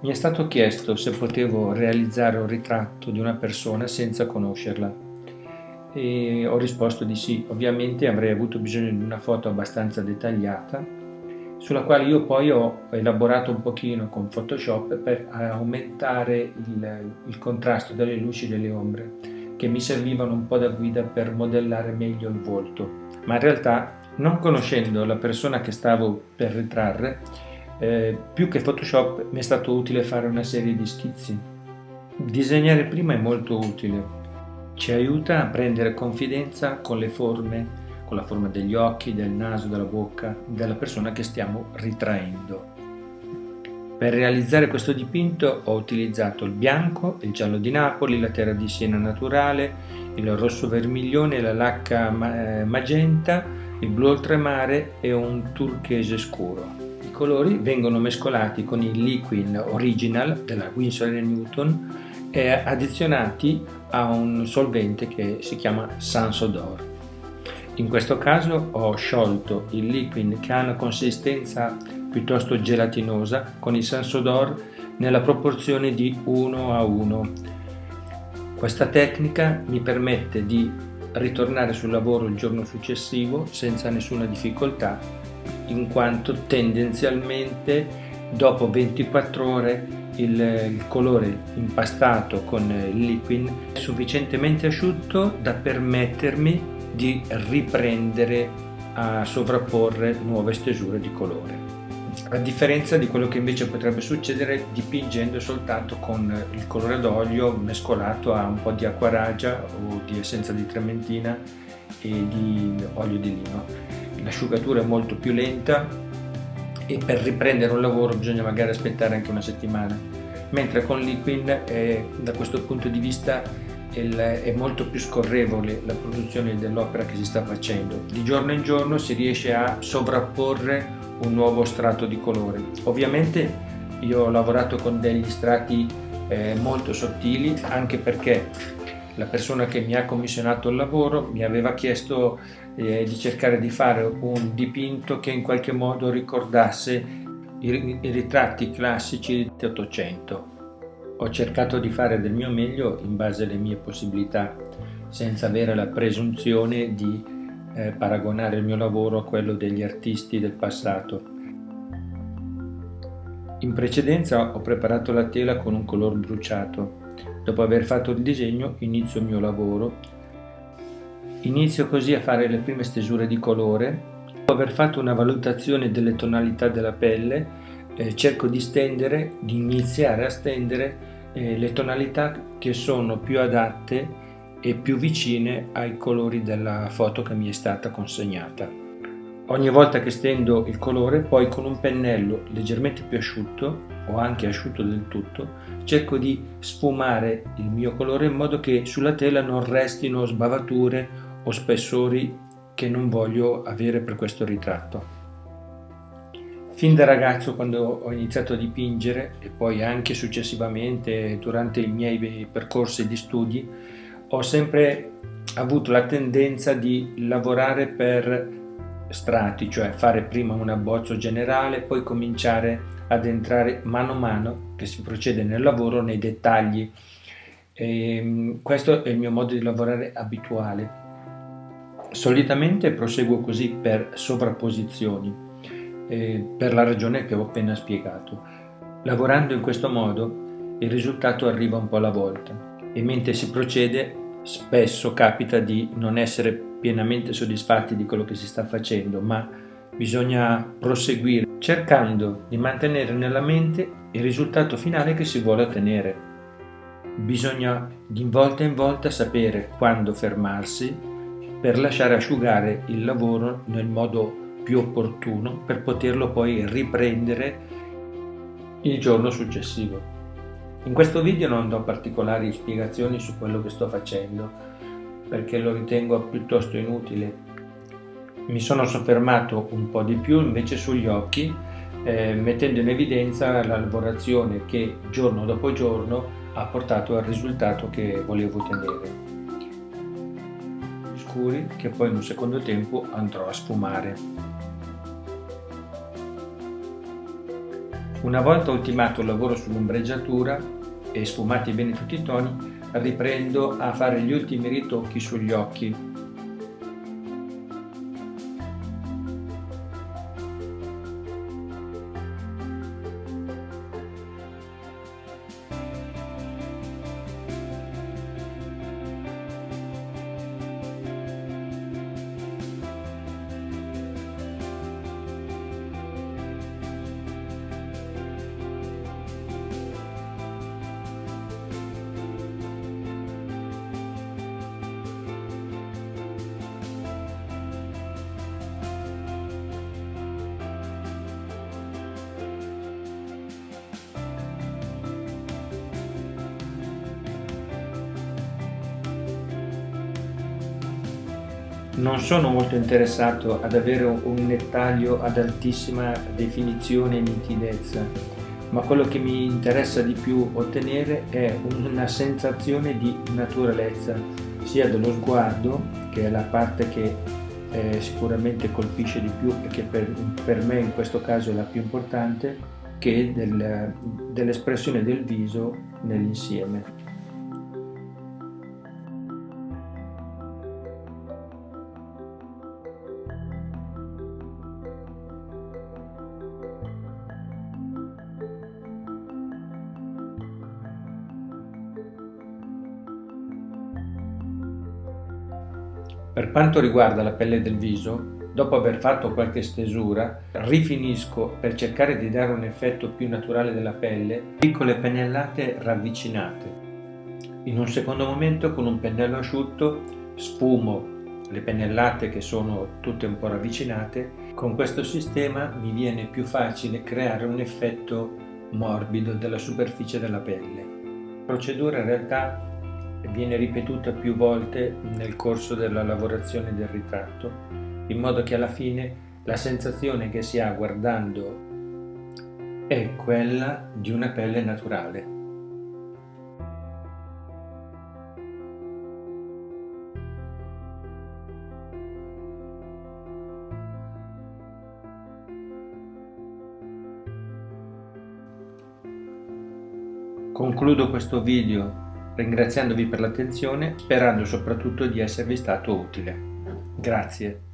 Mi è stato chiesto se potevo realizzare un ritratto di una persona senza conoscerla e ho risposto di sì. Ovviamente avrei avuto bisogno di una foto abbastanza dettagliata, sulla quale io poi ho elaborato un pochino con Photoshop per aumentare il contrasto delle luci e delle ombre, che mi servivano un po' da guida per modellare meglio il volto. Ma in realtà, non conoscendo la persona che stavo per ritrarre, più che Photoshop mi è stato utile fare una serie di schizzi. Disegnare prima è molto utile, ci aiuta a prendere confidenza con le forme, con la forma degli occhi, del naso, della bocca, della persona che stiamo ritraendo. Per realizzare questo dipinto ho utilizzato il bianco, il giallo di Napoli, la terra di Siena naturale, il rosso vermiglione, la lacca magenta, il blu oltremare e un turchese scuro. I colori vengono mescolati con il Liquin Original della Winsor & Newton e addizionati a un solvente che si chiama Sansodor. In questo caso ho sciolto il Liquin, che ha una consistenza piuttosto gelatinosa, con il Sansodor nella proporzione di 1:1. Questa tecnica mi permette di ritornare sul lavoro il giorno successivo senza nessuna difficoltà, in quanto tendenzialmente dopo 24 ore il colore impastato con il Liquin è sufficientemente asciutto da permettermi di riprendere a sovrapporre nuove stesure di colore, a differenza di quello che invece potrebbe succedere dipingendo soltanto con il colore d'olio mescolato a un po' di acquaragia o di essenza di trementina e di olio di lino. L'asciugatura è molto più lenta e per riprendere un lavoro bisogna magari aspettare anche una settimana, mentre con Liquin da questo punto di vista è molto più scorrevole la produzione dell'opera che si sta facendo. Di giorno in giorno si riesce a sovrapporre un nuovo strato di colore. Ovviamente io ho lavorato con degli strati molto sottili, anche perché la persona che mi ha commissionato il lavoro mi aveva chiesto di cercare di fare un dipinto che in qualche modo ricordasse i ritratti classici dell'Ottocento. Ho cercato di fare del mio meglio in base alle mie possibilità, senza avere la presunzione di paragonare il mio lavoro a quello degli artisti del passato. In precedenza ho preparato la tela con un color bruciato. Dopo aver fatto il disegno inizio il mio lavoro. Inizio così a fare le prime stesure di colore. Dopo aver fatto una valutazione delle tonalità della pelle, cerco di iniziare a stendere le tonalità che sono più adatte e più vicine ai colori della foto che mi è stata consegnata. Ogni volta che stendo il colore, poi con un pennello leggermente più asciutto o anche asciutto del tutto, cerco di sfumare il mio colore in modo che sulla tela non restino sbavature o spessori che non voglio avere per questo ritratto. Fin da ragazzo, quando ho iniziato a dipingere e poi anche successivamente durante i miei percorsi di studi, ho sempre avuto la tendenza di lavorare per strati, cioè fare prima un abbozzo generale, poi cominciare ad entrare mano a mano che si procede nel lavoro nei dettagli. Questo è il mio modo di lavorare abituale. Solitamente proseguo così per sovrapposizioni, per la ragione che ho appena spiegato. Lavorando in questo modo il risultato arriva un po' alla volta e mentre si procede spesso capita di non essere pienamente soddisfatti di quello che si sta facendo, ma bisogna proseguire cercando di mantenere nella mente il risultato finale che si vuole ottenere. Bisogna di volta in volta sapere quando fermarsi per lasciare asciugare il lavoro nel modo più opportuno per poterlo poi riprendere il giorno successivo. In questo video non do particolari spiegazioni su quello che sto facendo perché lo ritengo piuttosto inutile. Mi sono soffermato un po' di più invece sugli occhi, mettendo in evidenza la lavorazione che giorno dopo giorno ha portato al risultato che volevo ottenere. Scuri che poi in un secondo tempo andrò a sfumare. Una volta ultimato il lavoro sull'ombreggiatura e sfumati bene tutti i toni, riprendo a fare gli ultimi ritocchi sugli occhi. Non sono molto interessato ad avere un nettaglio ad altissima definizione e nitidezza, ma quello che mi interessa di più ottenere è una sensazione di naturalezza, sia dello sguardo, che è la parte che sicuramente colpisce di più e che per me in questo caso è la più importante, che dell'espressione del viso nell'insieme. Per quanto riguarda la pelle del viso, dopo aver fatto qualche stesura, rifinisco per cercare di dare un effetto più naturale della pelle, piccole pennellate ravvicinate. In un secondo momento, con un pennello asciutto, sfumo le pennellate che sono tutte un po' ravvicinate. Con questo sistema mi viene più facile creare un effetto morbido della superficie della pelle. La procedura in realtà viene ripetuta più volte nel corso della lavorazione del ritratto, in modo che alla fine la sensazione che si ha guardando è quella di una pelle naturale. Concludo questo video ringraziandovi per l'attenzione, sperando soprattutto di esservi stato utile. Grazie.